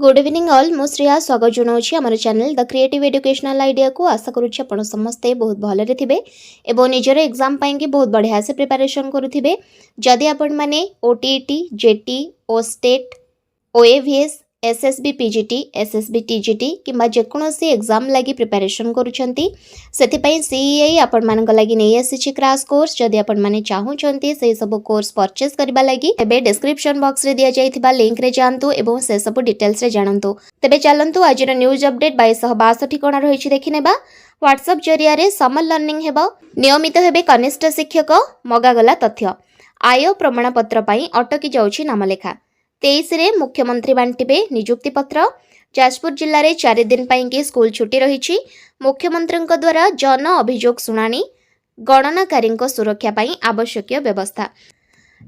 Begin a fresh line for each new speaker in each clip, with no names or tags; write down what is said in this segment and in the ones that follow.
Good evening all मु श्रेया स्वागत जनाऊँगी आम channel the creative educational idea को आशा करुच्ची आप समस्ते बहुत भलरे थे और निजर एग्जाम पाई बहुत बढ़िया से प्रिपरेशन करुवे जदि आपण मैंने OTET JT OSTET OAVS SSB PGT SSB TGT किंबा जेकोसी एग्जाम लगी प्रिपरेशन करुँच सीईआई आपण मान लगी नहीं आसी क्राश कोर्स जदि आपण मैंने चाहूँगी से सब कोर्स परचेज करने लगी तेज डिस्क्रिप्शन बॉक्स रे दिया जाइथिबा लिंक रे जांतु एवं से सब डिटेल्स रे जानतु तेबे चलंतु आज न्यूज अपडेट 2262 कोण रही देखनेबा व्हाट्सएप जरिया समर लर्निंग हेबो नियमित हेबे कनिष्ठ शिक्षक मगागला तथ्य आय प्रमाणपत्र पई अटकी जाउछि नामलेखा 23 रे मुख्यमंत्री बांटिबे नियुक्ति पत्र जाजपुर जिल्ला रे 4 दिन पाई स्कूल छुट्टी रही मुख्यमंत्री द्वारा जन अभियोग शुणाणी गणनाकारी सुरक्षा पाई आवश्यक व्यवस्था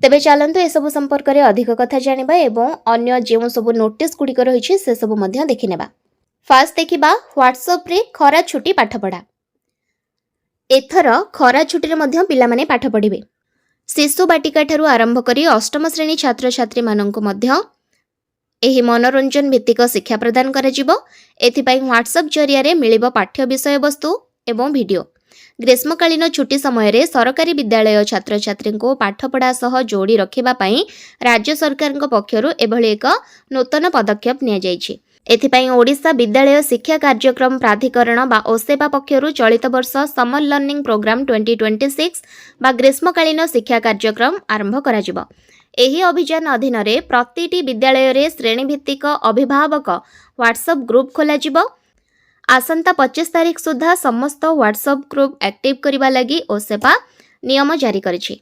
तेबे चलंतु ए सब संपर्क में अधिक कथा जानिबा एवं अन्य जो सब नोटिस गुड़िक रही से सब देखनेबा फास्ट देखिबा व्हाट्सएप रे खरा छुट्टी पाठपढ़ा एथर खरा छुट्टी रे पिला माने पाठ पढ़िबे शिशु बाटिका ठारू आरंभ करी अष्टम श्रेणी छात्र छात्री माननकु मध्य एही मनोरंजन भित्तिक शिक्षा प्रदान करा एथिपाई व्हाट्सएप जरिया रे मिलिबो पाठ्य विषय वस्तु एवं वीडियो ग्रीष्मकालीन छुट्टी समय रे सरकारी विद्यालय छात्र छात्री को पाठपढ़ा सह जोड़ी रखिबा पई राज्य सरकार पक्षरु एभली एक नूतन पदक्षेप निया जायछि एथिपाई ओडिशा विद्यालय शिक्षा कार्यक्रम प्राधिकरण बा ओसेबा पक्षरु चलित वर्ष समर लर्निंग प्रोग्राम 2026 बा ग्रीष्मकालीन शिक्षा कार्यक्रम आरंभ करा जिवो एही अभियान अधीन रे प्रतिटी विद्यालय रे श्रेणीभित्तिक अभिभावक व्हाट्सएप ग्रुप खोला जिवो आसंता 25 तारीख सुधा समस्त व्हाट्सएप ग्रुप एक्टिव करबा लगी ओसेबा नियम जारी करिछि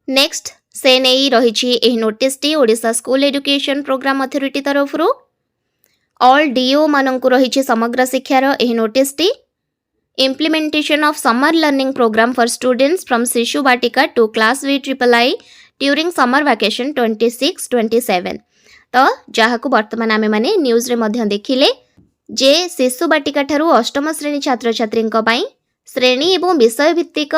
नेक्स्ट से नहीं रही एही नोटिस टी Odisha school education programme authority तरफरु ऑल डीओ मानंकु रही समग्र शिक्षार एही नोटिस टी implementation of summer learning programme for students from Shishu Vatika to class VIII during summer vacation 26-27 तो जहाँ को बर्तमान आमे माने न्यूज रे मध्य देखिले जे शिशु बाटिका ठारू अष्टम श्रेणी छात्र छात्री श्रेणी एवं विषय भित्तिक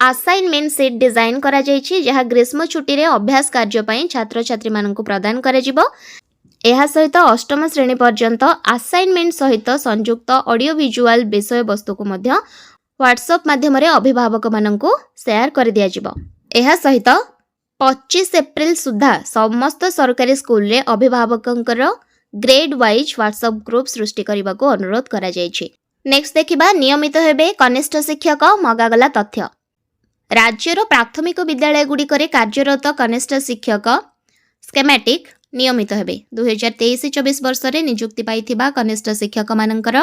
असाइनमेंट सीट डिजाइन करा जायछि जहाँ ग्रीष्म छुट्टी रे अभ्यास कार्य पई छात्र छात्री माननकु प्रदान करा जिवो एहा सहित अष्टम श्रेणी पर्यंत असाइनमेंट सहित संयुक्त ऑडियो विजुअल विषय वस्तु को मध्य व्हाट्सएप माध्यम रे अभिभावक माननकु शेयर कर दिया जिवो एहा सहित 25 एप्रिल सुधा समस्त सरकारी स्कूल रे अभिभावकंकर ग्रेड वाइज व्हाट्सएप ग्रुप सृष्टि करने को अनुरोध करा जायछि नेक्स्ट देखिबा नियमित हेबे कनिष्ठ शिक्षक मगागला तथ्य राज्यर प्राथमिक विद्यालय गुड़िकरे कार्यरत कनिष्ठ शिक्षक स्केमेटिक नियमित हेबे 2023-24 वर्ष रे नियुक्ति पाइथिबा कनिष्ठ शिक्षक मानकर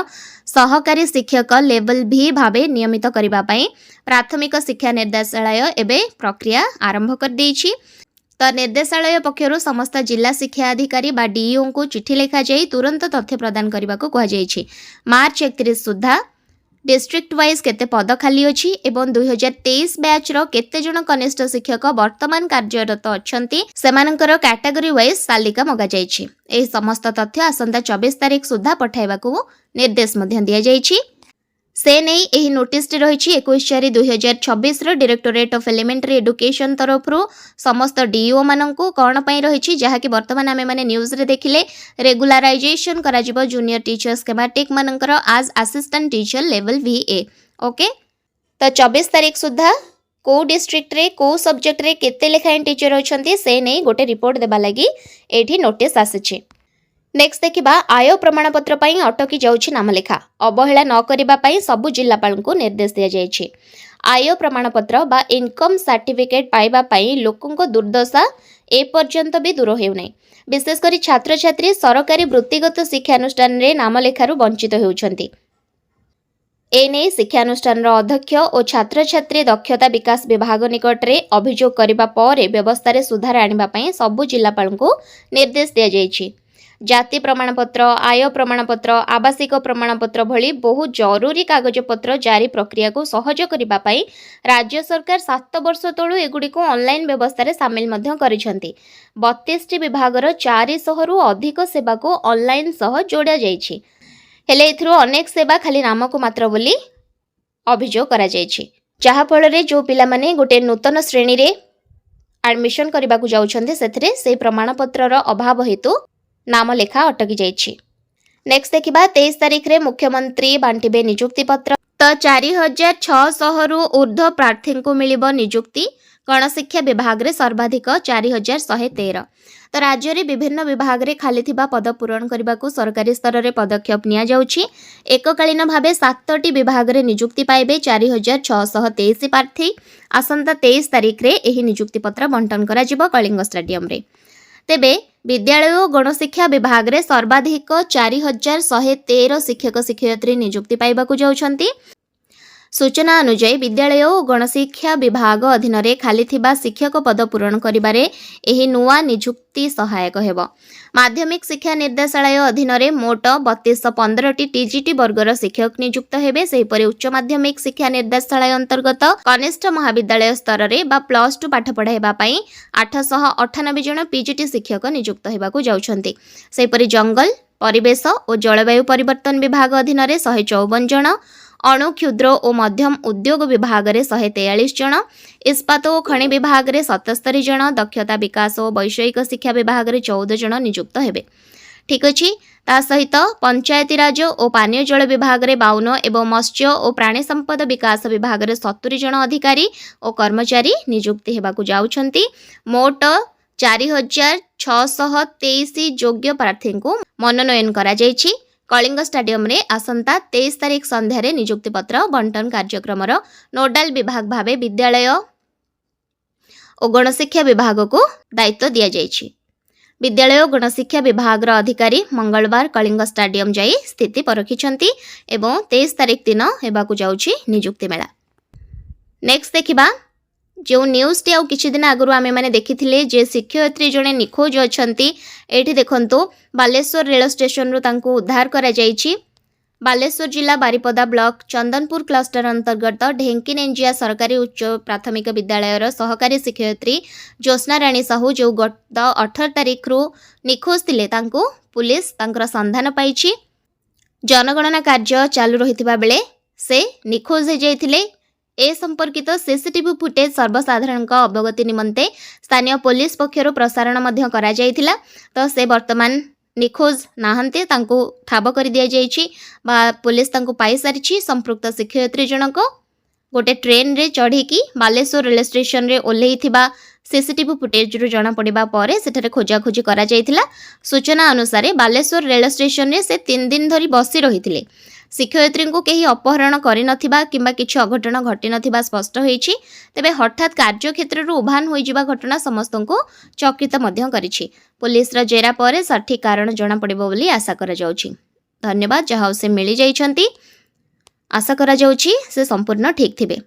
सहकारी शिक्षक लेवल भी भावे नियमित करिबा पई प्राथमिक शिक्षा निर्देशालय एबे प्रक्रिया आरंभ कर देछि तो निर्देशालय पक्षरु समस्त जिला शिक्षा अधिकारी बा डीईओ को चिठी लिखा जाई तुरंत तथ्य प्रदान करने को कहा जायछि मार्च 31 सुधा डिस्ट्रिक्ट वाइज केते पद खाली अछि एवं 2023 बैच रो केते जण कनिष्ठ शिक्षक वर्तमान कार्यरत अछंती सेमानकर कैटेगरी वाइज तालिका मगा जायछि एही समस्त तथ्य आसंता 24 तारीख सुधा पठाइबा को निर्देश मध्य दिया जायछि से नहीं एही नोटिस रही 21/4/2026 डायरेक्टोरेट ऑफ एलिमेंटरी एजुकेशन तरफरु समस्त डीओ माननकु कौन पई रही जहाँकि वर्तमान आमे माने न्यूज रे देखिले रेगुलराइजेशन करा जिवो जूनियर टीचर स्कीमेटिक माननकर आज assistant teacher level VA okay तो 24 तारीख सुधा को डिस्ट्रिक्ट रे को सब्जेक्ट रे केते लेखाइन टीचर अछंती से नहीं गोटे रिपोर्ट देबा लगी एठी नोटिस आसीछि नेक्स्ट देखिबा आय प्रमाणपत्र पई अटकी जाउछि नामलेखा अवहेला न करिबा पई सबु जिल्लापाल को निर्देश दिया जायछि आय प्रमाणपत्र बा इनकम सर्टिफिकेट पाइबा पई लोकंको दुर्दशा ए पर्यंत भी दूर हेउ नै विशेष करी छात्र छात्री सरकारी वृत्तिगत शिक्षानुष्ठान रे नामलेखारु वंचित हेउछंती एने शिक्षानुष्ठान अध्यक्ष और छात्र छात्री दक्षता विकास विभाग निकट रे अभियोग करिबा परे व्यवस्था रे सुधार आनिबा पई सबु जिल्लापाल को निर्देश दिया जायछि जाति प्रमाणपत्र आय प्रमाणपत्र आवासिक प्रमाणपत्र भली बहुत जरूरी कागजपत्र जारी प्रक्रिया को सहज करिबा पई राज्य सरकार 7 वर्ष तळु एगुडी को ऑनलाइन व्यवस्था रे शामिल मध्य करिसंती 32 विभागर 400 रु अधिक सेवा को ऑनलाइन सह जोड़ा जायछि हेले एथरो अनेक सेवा खाली नाम को मात्र बोली अभियोग करा जायछि जहा फल रे जो पिला माने गोटे नूतन श्रेणी रे एडमिशन करबा को जाउछन्ते सेथरे से प्रमाणपत्र रो अभाव हेतु नाम लेखा अटकी जाइछि। नेक्स्ट देखिबा 23 तारिख रे मुख्यमंत्री बांटिबे नियुक्ति पत्र। तो 4600 रु ऊर्ध्व प्रार्थी को मिलिबो नियुक्ति। गणशिक्षा विभाग रे सर्वाधिक 4113। तो राज्य रे विभिन्न विभाग रे खाली थिबा पद पूरण करने को सरकारी स्तर रे पदक्षेप निया जाउछि। एककालीन भावे 7टी विभाग रे नियुक्ति पाइबे 4623 प्रार्थी। आसंता 23 तारिख रे एही नियुक्ति पत्र बंटन करा जिवो कलिंग स्टेडियम रे। तेबे विद्यालय और गणशिक्षा विभाग रे सर्वाधिक 4113 शिक्षक शिक्षयित्री नियुक्ति पाइबाकु जाउछंती। सूचना अनुसार विद्यालय और गणशिक्षा विभाग अधीन रे खाली थिबा शिक्षक पद पूरण करिबारे एही नुआ नियुक्ति सहायक हेबो। माध्यमिक शिक्षा निर्देशालय अधीन रे मोट 3215 टी टीजीटी वर्गर शिक्षक नियुक्त हेबे। सेहिपरि उच्च माध्यमिक शिक्षा निर्देशालय अंतर्गत कनिष्ठ महाविद्यालय स्तर रे बा +2 पाठ पढ़ाइबा पई 898 जन पीजीटी शिक्षक नियुक्त हेबाकु जाउछंती। सेहिपरि जंगल परिवेश और जलवायु परिवर्तन विभाग अधीन रे 154 जन, अणु क्षुद्र और मध्यम उद्योग विभाग रे 143 जन, इस्पात और खनि विभाग रे 77 जन, दक्षता विकास और वैषयिक शिक्षा विभाग रे 14 जन नियुक्त हेबे। ठीक अछि। ता सहित पंचायती राज और पानीय जल विभाग रे 52 एवं मत्स्य और प्राणी संपद विकास विभाग रे 70 जन अधिकारी और कर्मचारी नियुक्ति हेबाकु जाउछंती। मोट 4623 योग्य प्रार्थी को मनोनयन करा जायछि। कलिंग स्टेडियम रे आसंता 23 तारिख संध्या रे नियुक्ति पत्र बंटन कार्यक्रम नोडाल विभाग भावे विद्यालय और गणशिक्षा विभाग को दायित्व दिया जायछि। विद्यालय और गणशिक्षा विभाग अधिकारी मंगलवार कलिंग स्टेडियम जाई स्थिति परखिछंती एवं 23 तारिख दिन हेबाकु जाउछि नियुक्ति मेला। नेक्स्ट देखिबा जो न्यूज टी किछि दिन आगु आमे माने देखिथिले जे शिक्षयित्री जने निखोज अछंती। एठी देखंतु बालेश्वर रेल स्टेशन रु तांको उद्धार करा जायछि। बालेश्वर जिला बारिपदा ब्लॉक चंदनपुर क्लस्टर अंतर्गत ढेंकीनेंजिया सरकारी उच्च प्राथमिक विद्यालय सहकारी शिक्षयित्री ज्योत्स्ना राणी साहू जो गत 18 तारिख रु निखोज थिले तांको पुलिस तांकर संधान पाइछि। जनगणना कार्य चालू रहितबा बेले से निखोज हो जाइथिले। ए संपर्कित सीसीटीवी फुटेज सर्वसाधारण अवगति निमंते स्थानीय पुलिस पक्षर प्रसारण मध्य करा जायथिला। तो से वर्तमान निखोज नाहंते तांको ठाब कर दिया जायछि बा पुलिस तांको पाई सारिछि। संपृक्त शिक्षयित्री जनक गोटे ट्रेन रे चढ़ी की बालेश्वर रेल स्टेशन रे ओल्हेइथिबा सीसीटीवी फुटेज रु जना पड़िबा परे सेठरे खोजाखोजी करा जायथिला। सूचना अनुसार बालेश्वर रेल स्टेशन रे से 3 दिन धरी बसी रहिथिले। शिक्षयित्री को कहीं अपहरण करि नथिबा किंबा किछि अघटन घटी नथिबा स्पष्ट होईछि। तेबे हठात कार्यक्षेत्र रु उभान होई जिबा घटना समस्त को चकित मध्य करिछि। पुलिस रा जेरा परे सठिक कारण जना पड़िबो बोली आशा करा जाउछि। धन्यवाद। जहा से मिली जाइछंती आशा करा जाउछि से संपूर्ण ठीक थिबे।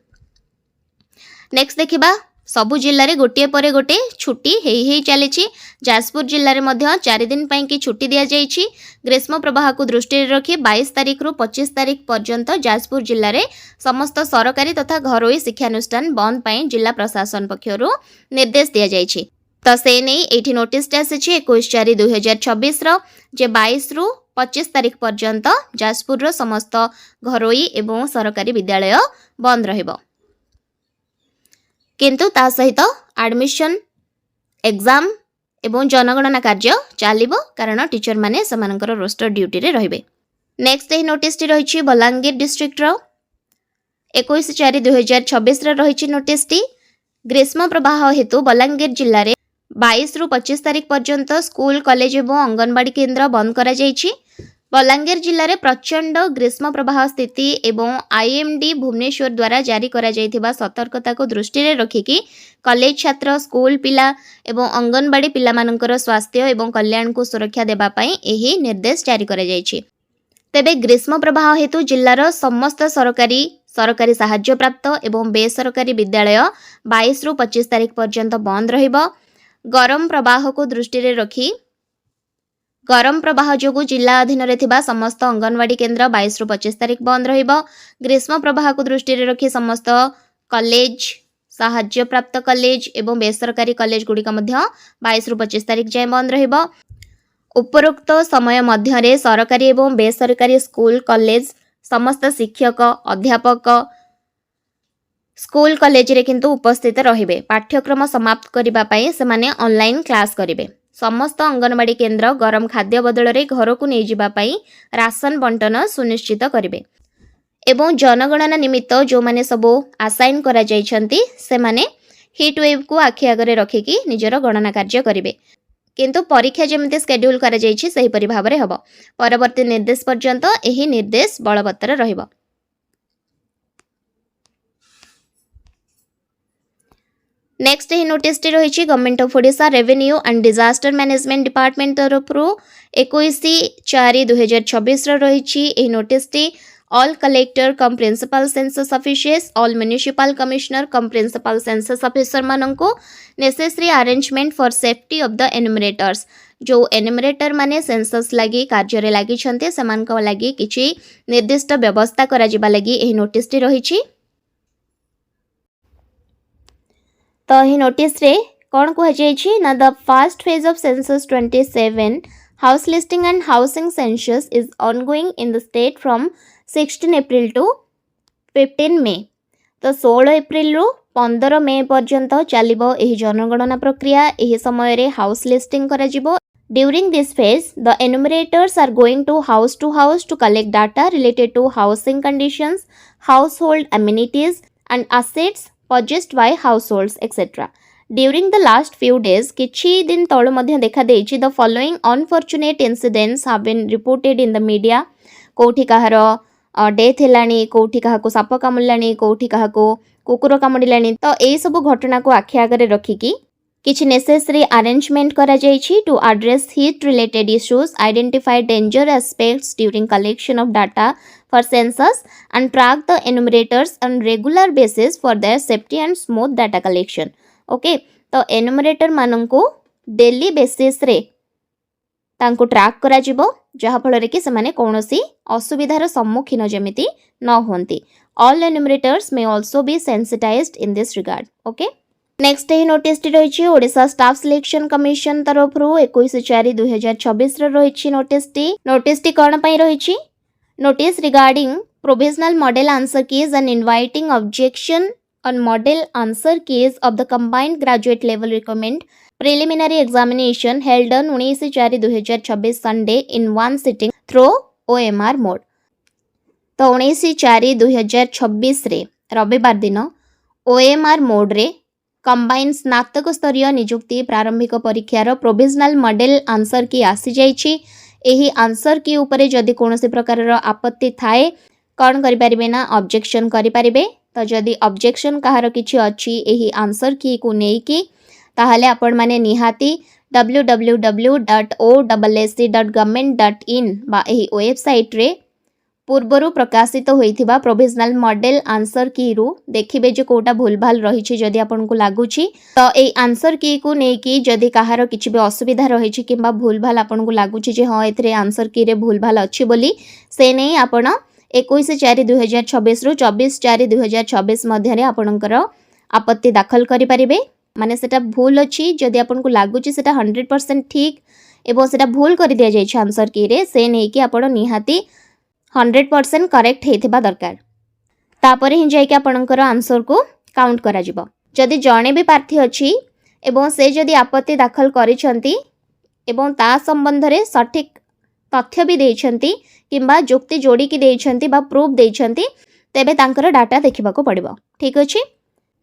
नेक्स्ट देखिबा सबु जिल्ला रे गोटे परे गोटे छुट्टी हेई चलीछि। जाजपुर जिल्ला रे मध्य 4 दिन पई की छुट्टी दिया जाइछि। ग्रीष्म प्रवाह को दृष्टि रखी 22 तारिख रु 25 तारिख पर्यंत जाजपुर जिल्ला रे समस्त सरकारी तथा घरोई शिक्षानुष्ठान बंद पई जिला प्रशासन पक्षरु निर्देश दिया जाइछि। तो से नहीं एठी नोटिस आसीछि 21/4/2026 रो जे 22 रु 25 तारिख पर्यंत जाजपुर रो समस्त घरोई एवं सरकारी विद्यालय बंद रहिबो। किंतु ता सहित एडमिशन एग्जाम एवं जनगणना कार्य चलिबो कारण टीचर माने समानकर रोस्टर ड्यूटी रे रहिबे। नेक्स्ट एही नोटिस टी रहिछि बलांगीर डिस्ट्रिक्ट रो 21/4/2026 रे रहिछि नोटिस टी। ग्रीष्म प्रवाह हेतु बलांगीर जिल्ला रे 22 रु 25 तारिख पर्यंत स्कूल कॉलेज एवं अंगनवाड़ी केन्द्र बंद करा जाइछि। बलांगीर जिल्ला रे प्रचंड ग्रीष्म प्रवाह स्थिति एवं आईएमडी भुवनेश्वर द्वारा जारी करा जाइथिबा सतर्कता को दृष्टि रे रखिकी कॉलेज छात्र स्कूल पिला एवं अंगनवाड़ी पिला मानकर स्वास्थ्य एवं कल्याण को सुरक्षा देबा पई एही निर्देश जारी करा जाइछि। तेबे ग्रीष्म प्रवाह हेतु जिल्लार समस्त सरकारी साहाय्य प्राप्त एवं बेसरकारी विद्यालय 22 रु 25 तारिख पर्यंत बंद रहिबो। गरम प्रवाह को दृष्टि रे रखी गरम प्रवाह जोगु जिला अधीन रे थिबा समस्त अंगनवाड़ी केन्द्र 22 रु 25 तारिख बंद रहिबो। ग्रीष्म प्रवाह को दृष्टि रे रखी समस्त कॉलेज साहाय्य प्राप्त कॉलेज एवं बेसरकारी कॉलेज गुड़िक मध्य 22 रु 25 तारिख जाए बंद रहिबो। उपरोक्त समय मध्य रे सरकारी एवं बेसरकारी स्कूल कॉलेज समस्त शिक्षक अध्यापक स्कूल कॉलेज रे किंतु उपस्थित रहिबे। पाठ्यक्रम समाप्त करिबा पई से माने ऑनलाइन क्लास करिबे। समस्त अंगनवाड़ी केन्द्र गरम खाद्य बदल में घर को नहीं जावा पाई राशन बंटन सुनिश्चित करेंगे एवं जनगणना निमित्त जो माने सब आसाइन करा जाइछंती से माने हिट वेव को आखि आगरे रखिकी निजर गणना कार्य करेंगे किंतु परीक्षा जमिति शेड्यूल करा जाइछि सही परि भाबरे हबो परवर्ती निर्देश पर्यंत एही निर्देश बलवत्तर रहिबो। नेक्स्ट ही नोटिस टी रही government of Odisha revenue and disaster management department तरफ 21/4/2026 रही नोटिस टी all collector cum principal census officers all municipal commissioner cum principal census officer माननको necessary arrangement for safety of the enumerators जो एनुमरेटर माने census लगी कार्य रे लागि छन्ते समान को लागि किछि निर्दिष्ट व्यवस्था करा जिबा लागि एही नोटिस टी रहिछि। तो ही नोटिस रे कोन को जाइछि ना the first phase of census 27 house listing and housing census is ongoing in the state from 16 April to 15 मे तो 16 एप्रिल रु 15 मे पर्यंत चलिबो एही जनगणना प्रक्रिया। एही समय रे हाउस लिस्टिंग करा जिवो। During this phase the enumerators are going to house to collect data related to housing conditions household amenities and assets purchased by households etc. During the last few days किछि दिन तळ मध्ये देखा देछि the following unfortunate incidents have been reported in the media कोठी कहार death हेलानी कोठी काहाको shop कामुलानी कोठी काहाको कुकुर कामुडिलानी तो एई सब घटना को आखि आगरे रखिकी किछि नेसेसरी अरेंजमेंट करा जाइछि to address heat related issues identify danger aspects during collection of data for census and track the enumerators on regular basis for their safety and smooth data collection. Okay, तो enumerator माननको daily basis रे तांको track करा जिवो जहा फल कि सेमाने कोनोसी असुविधार सम्मुखीन जेमिति न होंती। All enumerators may also be sensitized in this regard. Okay. Next ही नोटिस टी रही ओडिशा स्टाफ सिलेक्शन कमिशन तरफ 21/4/2026 रही नोटिस टी कौन पई रही Notice regarding provisional model answer keys and inviting objection on model answer keys of the combined graduate level requirement preliminary examination held on 19/4/2026 Sunday in one sitting through OMR mode. तो 19/4/2026 रे रविवार दिन OMR mode रे combine स्नातक स्तरीय नियुक्ति प्रारंभिक परीक्षार प्रोविजनल मॉडल आंसर की आसी जाइछि। एही आंसर की उपरे जदि कोनोसी प्रकार आपत्ति थाए कौन करि परिबे ना ऑब्जेक्शन करि परिबे। तो जदि ऑब्जेक्शन कहार किछि अछि एही आंसर की को नै कि ताहाले आपण माने निहाती www.oasc.government.in बा एही वेबसाइट रे पूर्वरु प्रकाशित होइथिबा प्रोविजनल मॉडल आंसर की रु देखिबे जे कोटा भूलभाल रहिछि जदि आपन को लागुछि तो ए आंसर की को नै कि जदि कहार किछि बे असुविधा रहिछि किबा भूलभाल आपन को लागुछि जे हां एथरे आंसर की रे भूलभाल अछि बोली से नै आपण 21/4/2026 रु 24/4/2026 मध्ये रे आपनकर आपत्ति दाखल करि परिबे। माने सेटा भूल अछि जदि आपन को लागुछि सेटा 100% ठीक एवं सेटा भूल करि दिया जाय छै आंसर की रे से नै कि आपण निहाती 100% करेक्ट हेथिबा दरकार तापरे ही जाय कि आपनकर आंसर को काउंट करा जिवो। जदि जणे भी प्रार्थी अछि एवं से जदि आपत्ति दाखल करिसंती एवं ता संबंध रे सठिक तथ्य भी देइछंती किंबा जुक्ति जोड़ी की देइछंती बा प्रूफ देइछंती तेबे तांकर डाटा देखिबा को पड़िबो। ठीक अछि।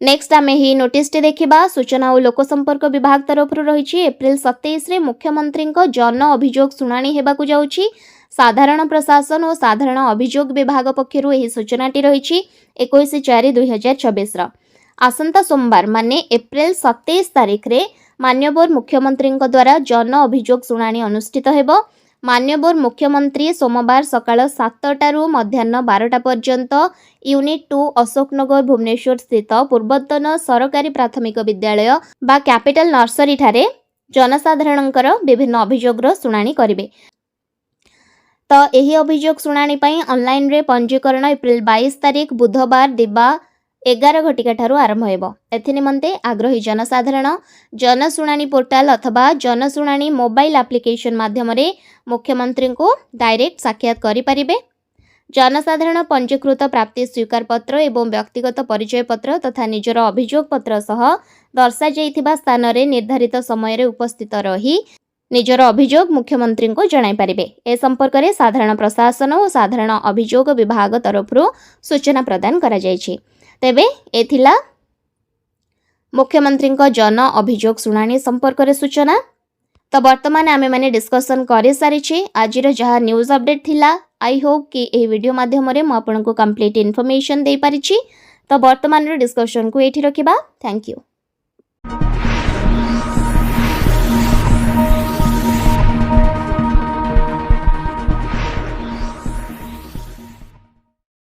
नेक्स्ट आमे ही नोटिस टे देखिबा सूचना और लोक संपर्क विभाग तरफ रही एप्रिल 27 रे मुख्यमंत्री जन अभियोग शुणाणी हेबा को जाउछि। साधारण प्रशासन और साधारण अभियोग विभाग पक्षरु एही सूचनाटी रही 21/4/2026 आसंता सोमवार माने एप्रिल 27 तारिख रे मान्यवर मुख्यमंत्री द्वारा जन अभियोग शुणाणी अनुष्ठित हेबो। मान्यवर मुख्यमंत्री सोमवार सकाळ 7टा रु मध्याह्न 12टा पर्यंत यूनिट 2 अशोकनगर भुवनेश्वर स्थित पूर्वतन सरकारी प्राथमिक विद्यालय बा कैपिटल नर्सरी ठारे जनसाधारणकर विभिन्न अभियोगर शुणाणी करिवे। तो यही अभियोग शुणाणी पई ऑनलाइन रे पंजीकरण एप्रिल 22 तारिख बुधवार दिबा 11 घटिका ठारू आरंभ हेबो। एथि निमंते आग्रही जनसाधारण जनशुणाणी पोर्टाल अथवा जनशुणाणी मोबाइल एप्लिकेशन माध्यम रे मुख्यमंत्री को डायरेक्ट साक्षात करि परिबे। जनसाधारण पंजीकृत प्राप्ति स्वीकार पत्र एवं व्यक्तिगत परिचय पत्र तथा निजर अभियोग पत्र सह दर्शा जाइथिबा स्थान रे निर्धारित समय रे उपस्थित रही ନିଜର ଅଭିଯୋଗ ମୁଖ୍ୟମନ୍ତ୍ରୀଙ୍କୁ ଜଣାଇ ପାରିବେ। ଏ ସମ୍ପର୍କରେ ସାଧାରଣ ପ୍ରଶାସନ ଓ ସାଧାରଣ ଅଭିଯୋଗ ବିଭାଗ ତରଫରୁ ସୂଚନା ପ୍ରଦାନ କରାଯାଇଛି। ତେବେ ଏ ଥିଲା ମୁଖ୍ୟମନ୍ତ୍ରୀଙ୍କ ଜନ ଅଭିଯୋଗ ଶୁଣାଣି ସମ୍ପର୍କରେ ସୂଚନା। ତ ବର୍ତ୍ତମାନ ଆମେମାନେ ଡିସ୍କସନ୍ କରିସାରିଛେ ଆଜିର ଯାହା ନ୍ୟୁଜ୍ ଅପଡେଟ୍ ଥିଲା। आई होप कि यह वीडियो माध्यम ମୁଁ ଆପଣଙ୍କୁ କମ୍ପ୍ଲିଟ୍ ଇନଫର୍ମେସନ୍ ଦେଇପାରିଛି। ତ ବର୍ତ୍ତମାନର ଡିସ୍କସନ୍ କୁ ଏଇଠି ରଖିବା। Thank you.